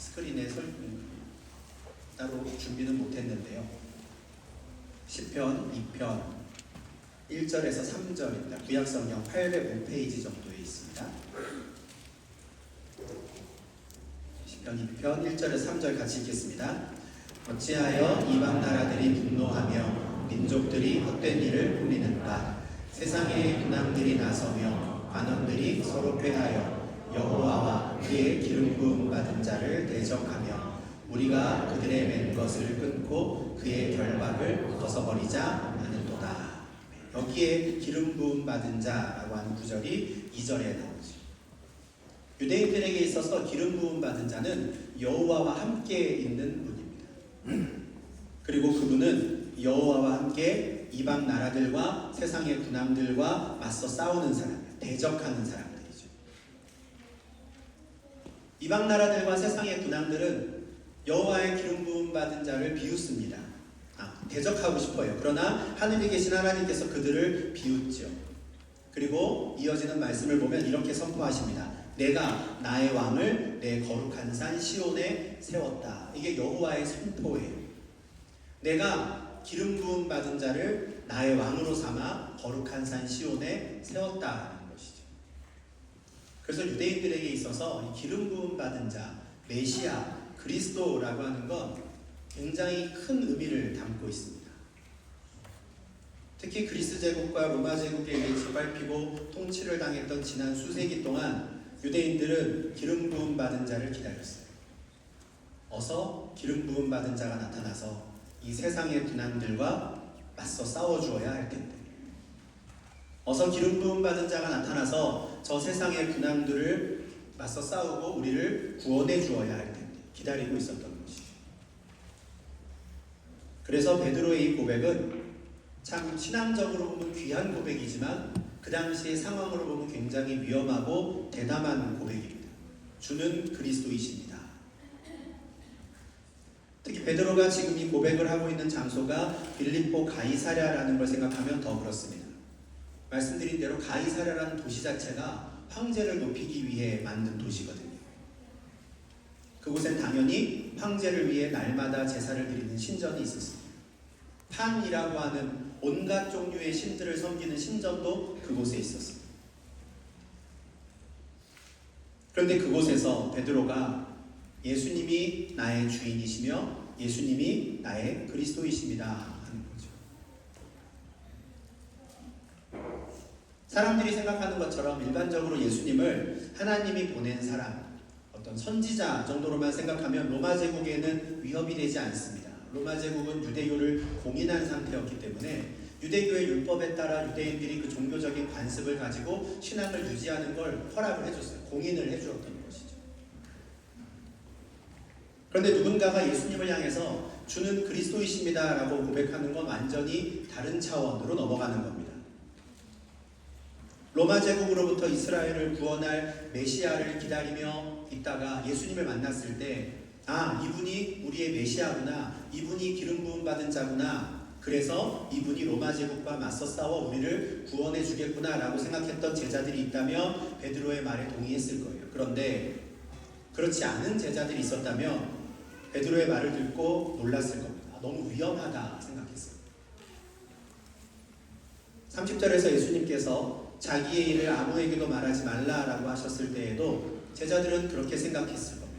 스크린에 따로 준비는 못했는데요. 시편 2편 1절에서 3절입니다. 구약성경 805페이지 정도에 있습니다. 시편 2편 1절에서 3절 같이 읽겠습니다. 어찌하여 이방 나라들이 분노하며 민족들이 헛된 일을 꾸미는가. 세상의 군왕들이 나서며 관원들이 서로 패하여 여호와와 그의 기름 부음 받은 자를 대적하며 우리가 그들의 맨 것을 끊고 그의 결박을 벗어버리자 하는도다. 여기에 기름 부음 받은 자라고 하는 구절이 2절에 나오죠. 유대인들에게 있어서 기름 부음 받은 자는 여호와와 함께 있는 분입니다. 그리고 그분은 여호와와 함께 이방 나라들과 세상의 군왕들과 맞서 싸우는 사람이에요. 대적하는 사람들이죠. 이방 나라들과 세상의 군왕들은 여호와의 기름 부음 받은 자를 비웃습니다. 대적하고 싶어요. 그러나 하늘에 계신 하나님께서 그들을 비웃죠. 그리고 이어지는 말씀을 보면 이렇게 선포하십니다. 내가 나의 왕을 내 거룩한 산 시온에 세웠다. 이게 여호와의 선포예요. 내가 기름 부음 받은 자를 나의 왕으로 삼아 거룩한 산 시온에 세웠다는 것이죠. 그래서 유대인들에게 있어서 이 기름 부음 받은 자, 메시아, 그리스도라고 하는 건 굉장히 큰 의미를 담고 있습니다. 특히 그리스 제국과 로마 제국에 의해 짓밟히고 통치를 당했던 지난 수세기 동안 유대인들은 기름 부음 받은 자를 기다렸어요. 어서 기름 부음 받은 자가 나타나서 이 세상의 군왕들과 맞서 싸워주어야 할 텐데, 어서 기름 부음 받은 자가 나타나서 저 세상의 군왕들을 맞서 싸우고 우리를 구원해 주어야 할 텐데 기다리고 있었던 것이죠. 그래서 베드로의 이 고백은 참 신앙적으로 보면 귀한 고백이지만 그 당시의 상황으로 보면 굉장히 위험하고 대담한 고백입니다. 주는 그리스도이십니다. 특히 베드로가 지금 이 고백을 하고 있는 장소가 빌립보 가이사랴라는 걸 생각하면 더 그렇습니다. 말씀드린 대로 가이사랴라는 도시 자체가 황제를 높이기 위해 만든 도시거든요. 그곳엔 당연히 황제를 위해 날마다 제사를 드리는 신전이 있었습니다. 판이라고 하는 온갖 종류의 신들을 섬기는 신전도 그곳에 있었습니다. 그런데 그곳에서 베드로가 예수님이 나의 주인이시며 예수님이 나의 그리스도이십니다 하는 거죠. 사람들이 생각하는 것처럼 일반적으로 예수님을 하나님이 보낸 사람, 어떤 선지자 정도로만 생각하면 로마 제국에는 위협이 되지 않습니다. 로마 제국은 유대교를 공인한 상태였기 때문에 유대교의 율법에 따라 유대인들이 그 종교적인 관습을 가지고 신앙을 유지하는 걸 허락을 해줬어요. 공인을 해주었던 것이죠. 그런데 누군가가 예수님을 향해서 주는 그리스도이십니다 라고 고백하는 건 완전히 다른 차원으로 넘어가는 겁니다. 로마 제국으로부터 이스라엘을 구원할 메시아를 기다리며 있다가 예수님을 만났을 때 이분이 우리의 메시아구나, 이분이 기름 부음 받은 자구나, 그래서 이분이 로마 제국과 맞서 싸워 우리를 구원해 주겠구나 라고 생각했던 제자들이 있다면 베드로의 말에 동의했을 거예요. 그런데 그렇지 않은 제자들이 있었다면 베드로의 말을 듣고 놀랐을 겁니다. 너무 위험하다 생각했어요. 30절에서 예수님께서 자기의 일을 아무에게도 말하지 말라라고 하셨을 때에도 제자들은 그렇게 생각했을 겁니다.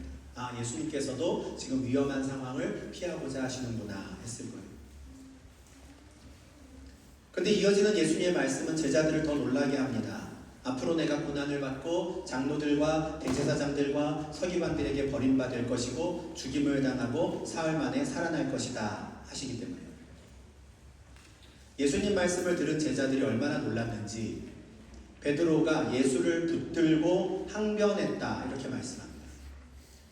예수님께서도 지금 위험한 상황을 피하고자 하시는구나 했을 거예요. 그런데 이어지는 예수님의 말씀은 제자들을 더 놀라게 합니다. 앞으로 내가 고난을 받고 장로들과 대제사장들과 서기관들에게 버림받을 것이고 죽임을 당하고 사흘 만에 살아날 것이다 하시기 때문에 예수님 말씀을 들은 제자들이 얼마나 놀랐는지 베드로가 예수를 붙들고 항변했다 이렇게 말씀합니다.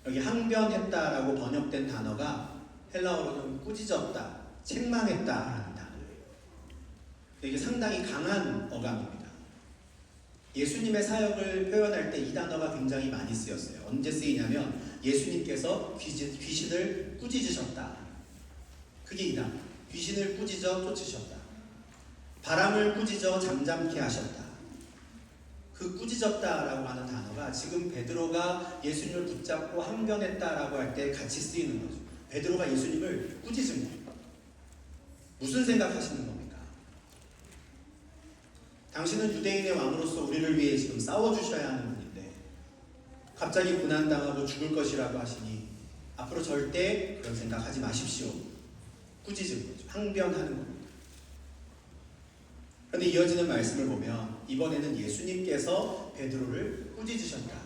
여기 항변했다라고 번역된 단어가 헬라어로는 꾸짖었다, 책망했다라는 단어예요. 이게 상당히 강한 어감입니다. 예수님의 사역을 표현할 때 이 단어가 굉장히 많이 쓰였어요. 언제 쓰이냐면 예수님께서 귀신을 꾸짖으셨다. 그게 이 단어. 귀신을 꾸짖어 쫓으셨다. 바람을 꾸짖어 잠잠케 하셨다. 그 꾸짖었다라고 하는 단어가 지금 베드로가 예수님을 붙잡고 항변했다라고 할 때 같이 쓰이는 거죠. 베드로가 예수님을 꾸짖은 거예요. 무슨 생각하시는 겁니까? 당신은 유대인의 왕으로서 우리를 위해 지금 싸워주셔야 하는 분인데 갑자기 고난당하고 죽을 것이라고 하시니 앞으로 절대 그런 생각하지 마십시오. 꾸짖은 거죠. 항변하는 겁니다. 그런데 이어지는 말씀을 보면 이번에는 예수님께서 베드로를 꾸짖으셨다.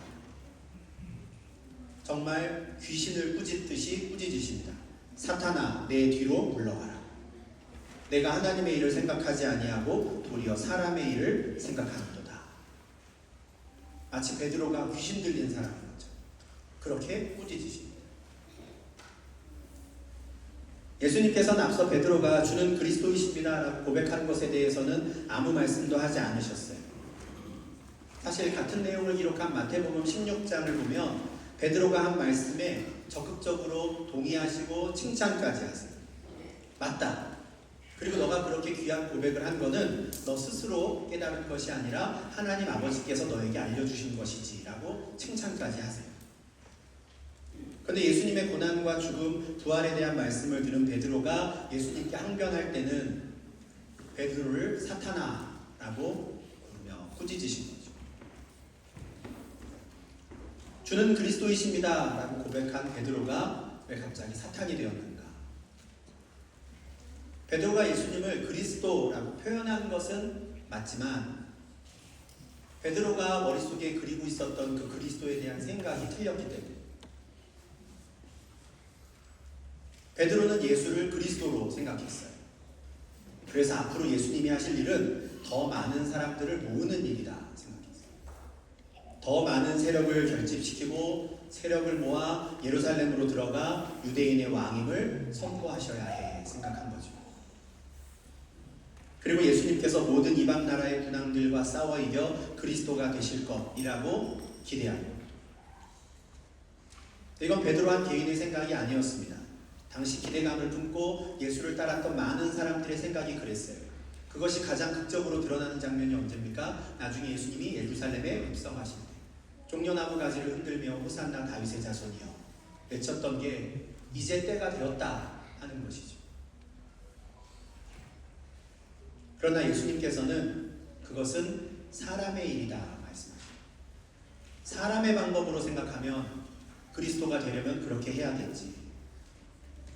정말 귀신을 꾸짖듯이 꾸짖으십니다. 사탄아, 내 뒤로 물러가라. 내가 하나님의 일을 생각하지 아니하고 도리어 사람의 일을 생각하는도다. 마치 베드로가 귀신 들린 사람인 거죠. 그렇게 꾸짖으십니다. 예수님께서는 앞서 베드로가 주는 그리스도이십니다 라고 고백한 것에 대해서는 아무 말씀도 하지 않으셨어요. 사실 같은 내용을 기록한 마태복음 16장을 보면 베드로가 한 말씀에 적극적으로 동의하시고 칭찬까지 하세요. 맞다. 그리고 너가 그렇게 귀한 고백을 한 거는 너 스스로 깨달은 것이 아니라 하나님 아버지께서 너에게 알려주신 것이지 라고 칭찬까지 하세요. 그런데 예수님의 고난과 죽음, 부활에 대한 말씀을 들은 베드로가 예수님께 항변할 때는 베드로를 사탄아라고 부르며 꾸짖으신 거죠. 주는 그리스도이십니다 라고 고백한 베드로가 왜 갑자기 사탄이 되었는가? 베드로가 예수님을 그리스도라고 표현한 것은 맞지만 베드로가 머릿속에 그리고 있었던 그 그리스도에 대한 생각이 틀렸기 때문에 베드로는 예수를 그리스도로 생각했어요. 그래서 앞으로 예수님이 하실 일은 더 많은 사람들을 모으는 일이다 생각했어요. 더 많은 세력을 결집시키고 세력을 모아 예루살렘으로 들어가 유대인의 왕임을 선포하셔야 해 생각한 거죠. 그리고 예수님께서 모든 이방 나라의 군왕들과 싸워 이겨 그리스도가 되실 것이라고 기대합니다. 이건 베드로 한 개인의 생각이 아니었습니다. 당시 기대감을 품고 예수를 따랐던 많은 사람들의 생각이 그랬어요. 그것이 가장 극적으로 드러나는 장면이 언제입니까? 나중에 예수님이 예루살렘에 입성하실 때 종려나무 가지를 흔들며 호산나 다윗의 자손이여 외쳤던 게 이제 때가 되었다 하는 것이죠. 그러나 예수님께서는 그것은 사람의 일이다 말씀하십니다. 사람의 방법으로 생각하면 그리스도가 되려면 그렇게 해야겠지.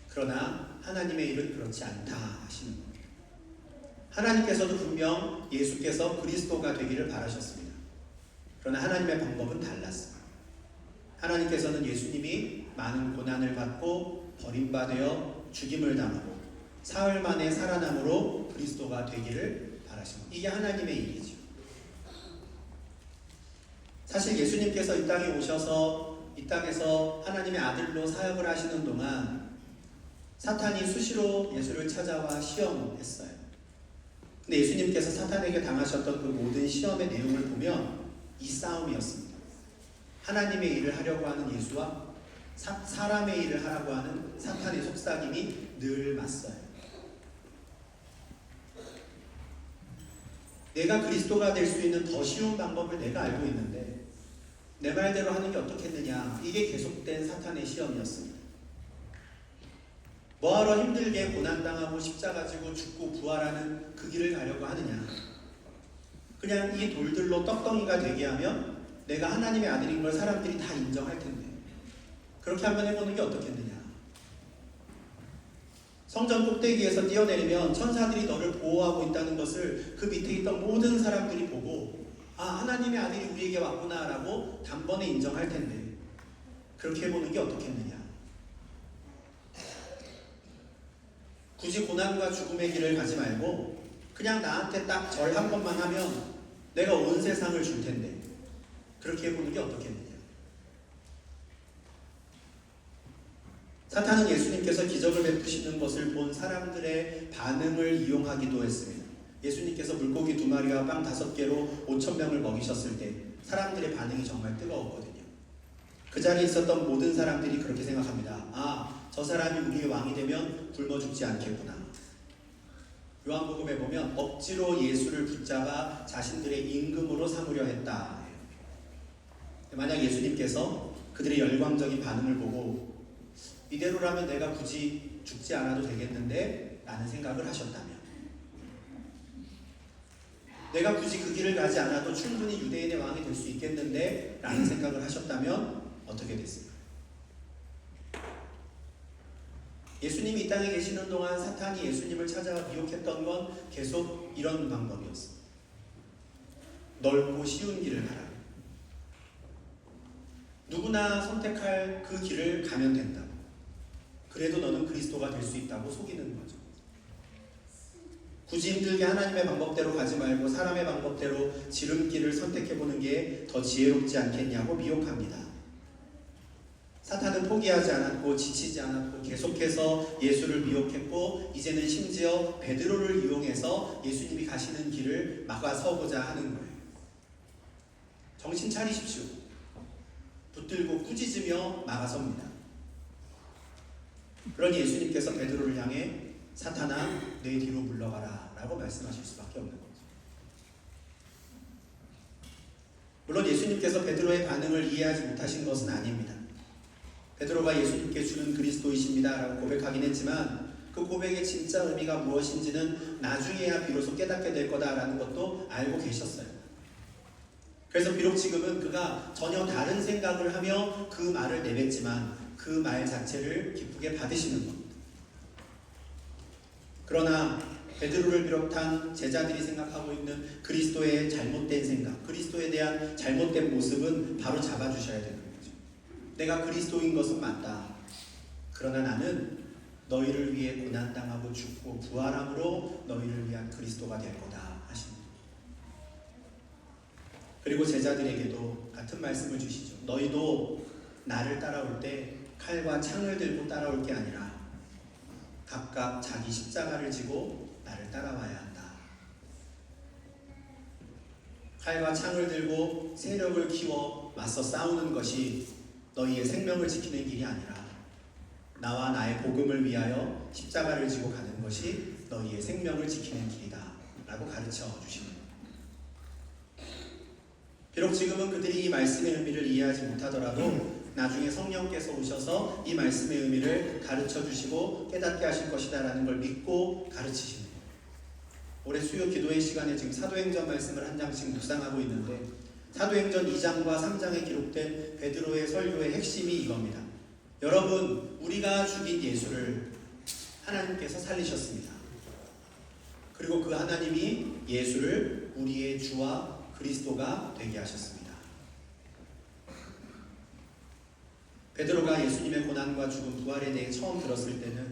그러나 하나님의 일은 그렇지 않다 하시는 겁니다. 하나님께서도 분명 예수께서 그리스도가 되기를 바라셨습니다. 그러나 하나님의 방법은 달랐습니다. 하나님께서는 예수님이 많은 고난을 받고 버림받아 죽임을 당하고 사흘 만에 살아남으로 그리스도가 되기를 바라십니다. 이게 하나님의 일이죠. 사실 예수님께서 이 땅에 오셔서 이 땅에서 하나님의 아들로 사역을 하시는 동안 사탄이 수시로 예수를 찾아와 시험했어요. 근데 예수님께서 사탄에게 당하셨던 그 모든 시험의 내용을 보면 이 싸움이었습니다. 하나님의 일을 하려고 하는 예수와 사람의 일을 하라고 하는 사탄의 속삭임이 늘 맞서요. 내가 그리스도가 될 수 있는 더 쉬운 방법을 내가 알고 있는데 내 말대로 하는 게 어떻겠느냐, 이게 계속된 사탄의 시험이었습니다. 뭐하러 힘들게 고난당하고 십자가 지고 죽고 부활하는 그 길을 가려고 하느냐. 그냥 이 돌들로 떡덩이가 되게 하면 내가 하나님의 아들인 걸 사람들이 다 인정할 텐데 그렇게 한번 해보는 게 어떻겠느냐. 성전 꼭대기에서 뛰어내리면 천사들이 너를 보호하고 있다는 것을 그 밑에 있던 모든 사람들이 보고 아, 하나님의 아들이 우리에게 왔구나 라고 단번에 인정할 텐데 그렇게 해보는 게 어떻겠느냐. 굳이 고난과 죽음의 길을 가지 말고 그냥 나한테 딱 절 한 번만 하면 내가 온 세상을 줄 텐데 그렇게 해보는 게 어떻겠느냐. 사탄은 예수님께서 기적을 베푸시는 것을 본 사람들의 반응을 이용하기도 했습니다. 예수님께서 물고기 2마리와 빵 5개로 5,000명을 먹이셨을 때 사람들의 반응이 정말 뜨거웠거든요. 그 자리에 있었던 모든 사람들이 그렇게 생각합니다. 아, 저 사람이 우리의 왕이 되면 굶어 죽지 않겠구나. 요한복음에 보면 억지로 예수를 붙잡아 자신들의 임금으로 삼으려 했다. 만약 예수님께서 그들의 열광적인 반응을 보고 이대로라면 내가 굳이 죽지 않아도 되겠는데 라는 생각을 하셨다면, 내가 굳이 그 길을 가지 않아도 충분히 유대인의 왕이 될 수 있겠는데 라는 생각을 하셨다면 어떻게 됐을까요? 예수님이 이 땅에 계시는 동안 사탄이 예수님을 찾아와 미혹했던 건 계속 이런 방법이었습니다. 넓고 쉬운 길을 가라. 누구나 선택할 그 길을 가면 된다. 그래도 너는 그리스도가 될 수 있다고 속이는 거죠. 굳이 힘들게 하나님의 방법대로 가지 말고 사람의 방법대로 지름길을 선택해보는 게 더 지혜롭지 않겠냐고 미혹합니다. 사탄은 포기하지 않았고 지치지 않았고 계속해서 예수를 미혹했고, 이제는 심지어 베드로를 이용해서 예수님이 가시는 길을 막아서고자 하는 거예요. 정신 차리십시오. 붙들고 꾸짖으며 막아섭니다. 그러니 예수님께서 베드로를 향해 사탄아 내 뒤로 물러가라 라고 말씀하실 수밖에 없는 거죠. 물론 예수님께서 베드로의 반응을 이해하지 못하신 것은 아닙니다. 베드로가 예수님께 주는 그리스도이십니다 라고 고백하긴 했지만 그 고백의 진짜 의미가 무엇인지는 나중에야 비로소 깨닫게 될 거다라는 것도 알고 계셨어요. 그래서 비록 지금은 그가 전혀 다른 생각을 하며 그 말을 내뱉지만 그 말 자체를 기쁘게 받으시는 겁니다. 그러나 베드로를 비롯한 제자들이 생각하고 있는 그리스도의 잘못된 생각, 그리스도에 대한 잘못된 모습은 바로 잡아주셔야 되는 거죠. 내가 그리스도인 것은 맞다. 그러나 나는 너희를 위해 고난당하고 죽고 부활함으로 너희를 위한 그리스도가 될 거다 하십니다. 그리고 제자들에게도 같은 말씀을 주시죠. 너희도 나를 따라올 때 칼과 창을 들고 따라올 게 아니라 각각 자기 십자가를 지고 나를 따라와야 한다. 칼과 창을 들고 세력을 키워 맞서 싸우는 것이 너희의 생명을 지키는 길이 아니라 나와 나의 복음을 위하여 십자가를 지고 가는 것이 너희의 생명을 지키는 길이다 라고 가르쳐 주십니다. 비록 지금은 그들이 이 말씀의 의미를 이해하지 못하더라도 나중에 성령께서 오셔서 이 말씀의 의미를 가르쳐 주시고 깨닫게 하실 것이다 라는 걸 믿고 가르치십니다. 올해 수요 기도회 시간에 지금 사도행전 말씀을 한 장씩 묵상하고 있는데 사도행전 2장과 3장에 기록된 베드로의 설교의 핵심이 이겁니다. 여러분, 우리가 죽인 예수를 하나님께서 살리셨습니다. 그리고 그 하나님이 예수를 우리의 주와 그리스도가 되게 하셨습니다. 베드로가 예수님의 고난과 죽음, 부활에 대해 처음 들었을 때는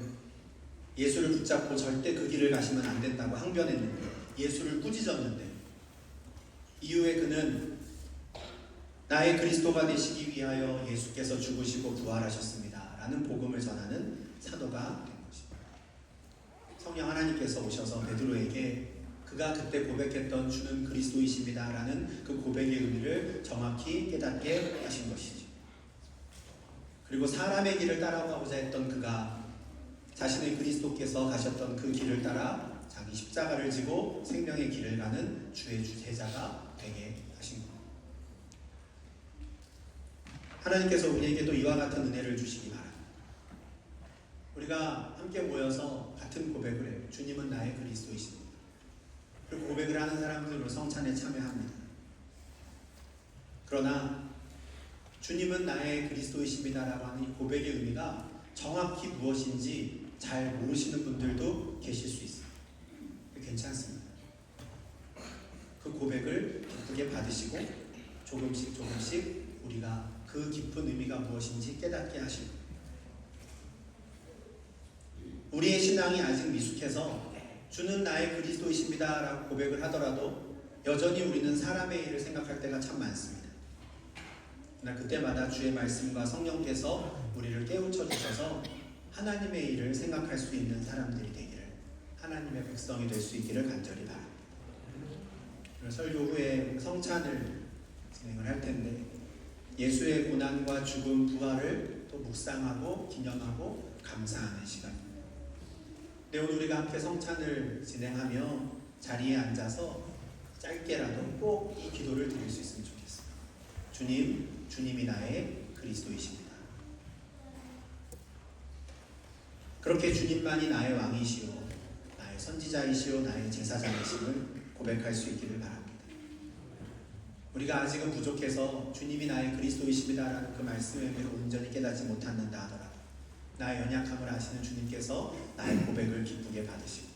예수를 붙잡고 절대 그 길을 가시면 안 된다고 항변했는데, 예수를 꾸짖었는데, 이후에 그는 나의 그리스도가 되시기 위하여 예수께서 죽으시고 부활하셨습니다 라는 복음을 전하는 사도가 된 것입니다. 성령 하나님께서 오셔서 베드로에게 그가 그때 고백했던 주는 그리스도이십니다 라는 그 고백의 의미를 정확히 깨닫게 하신 것이죠. 그리고 사람의 길을 따라가고자 했던 그가 자신의 그리스도께서 가셨던 그 길을 따라 자기 십자가를 지고 생명의 길을 가는 주의 제자가 되게 하신 겁니다. 하나님께서 우리에게도 이와 같은 은혜를 주시기 바랍니다. 우리가 함께 모여서 같은 고백을 해요. 주님은 나의 그리스도이십니다. 그리고 고백을 하는 사람들로 성찬에 참여합니다. 그러나 주님은 나의 그리스도이십니다라고 하는 이 고백의 의미가 정확히 무엇인지 잘 모르시는 분들도 계실 수 있어요. 괜찮습니다. 그 고백을 기쁘게 받으시고 조금씩 우리가 그 깊은 의미가 무엇인지 깨닫게 하시고, 우리의 신앙이 아직 미숙해서 주는 나의 그리스도이십니다 라고 고백을 하더라도 여전히 우리는 사람의 일을 생각할 때가 참 많습니다. 그러나 그때마다 주의 말씀과 성령께서 우리를 깨우쳐 주셔서 하나님의 일을 생각할 수 있는 사람들이 되기를, 하나님의 백성이 될 수 있기를 간절히 바랍니다. 설교 후에 성찬을 진행을 할 텐데 예수의 고난과 죽음, 부활을 또 묵상하고 기념하고 감사하는 시간입니다. 네, 오늘 우리가 함께 성찬을 진행하며 자리에 앉아서 짧게라도 꼭 이 기도를 드릴 수 있으면 좋겠어요. 주님, 주님이 나의 그리스도이십니다. 그렇게 주님만이 나의 왕이시오, 나의 선지자이시오, 나의 제사장이심을 고백할 수 있기를 바랍니다. 우리가 아직은 부족해서 주님이 나의 그리스도이십니다라는 그 말씀을 온전히 깨닫지 못한다 하더라도 나의 연약함을 아시는 주님께서 나의 고백을 기쁘게 받으시고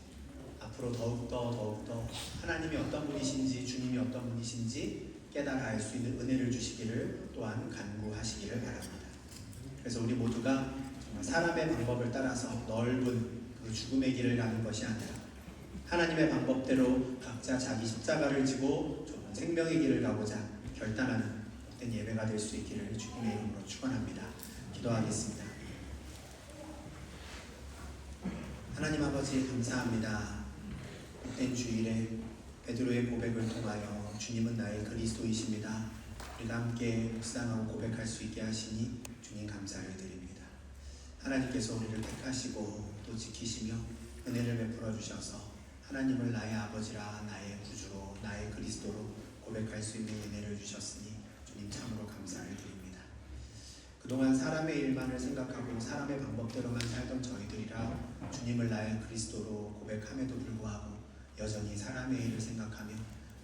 앞으로 더욱더 하나님이 어떤 분이신지 주님이 어떤 분이신지 깨달아 알 수 있는 은혜를 주시기를 또한 간구하시기를 바랍니다. 그래서 우리 모두가 정말 사람의 방법을 따라서 넓은 그 죽음의 길을 가는 것이 아니라 하나님의 방법대로 각자 자기 십자가를 지고 좋은 생명의 길을 가고자 결단하는 복된 예배가 될 수 있기를 주님의 이름으로 축원합니다. 기도하겠습니다. 하나님 아버지 감사합니다. 복된 주일에 베드로의 고백을 통하여 주님은 나의 그리스도이십니다. 우리가 함께 묵상하고 고백할 수 있게 하시니 주님 감사를 드립니다. 하나님께서 우리를 택하시고 또 지키시며 은혜를 베풀어 주셔서 하나님을 나의 아버지라 나의 구주로 나의 그리스도로 고백할 수 있는 은혜를 주셨으니 주님 참으로 감사를 드립니다. 그동안 사람의 일만을 생각하고 사람의 방법대로만 살던 저희들이라 주님을 나의 그리스도로 고백함에도 불구하고 여전히 사람의 일을 생각하며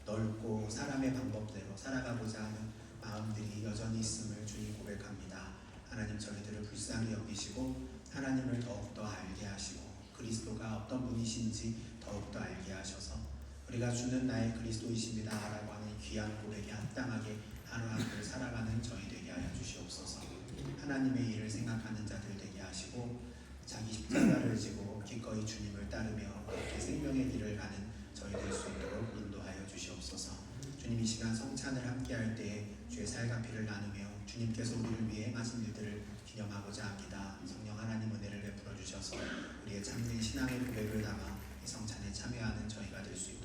넓고 사람의 방법대로 살아가고자 하는 마음들이 여전히 있음을 주님 고백합니다. 하나님 저희들을 불쌍히 여기시고 하나님을 더욱더 알게 하시고 그리스도가 어떤 분이신지 더욱더 알게 하셔서 우리가 주는 나의 그리스도이십니다 라고 하는 귀한 고백에 합당하게 하루하루 살아가는 저희 되게 하여 주시옵소서. 하나님의 일을 생각하는 자들 되게 하시고 자기 십자가를 지고 기꺼이 주님을 따르며 그렇게 생명의 길을 가는 저희 될 수 있도록 인도하여 주시옵소서. 주님 이 시간 성찬을 함께 할 때에 주의 살과 피를 나누며 주님께서 우리를 위해 행하신 일들을 기념하고자 합니다. 성령 하나님 은혜를 베풀어 주셔서 우리의 참된 신앙의 고백을 담아 이 성찬에 참여하는 저희가 될 수 있도록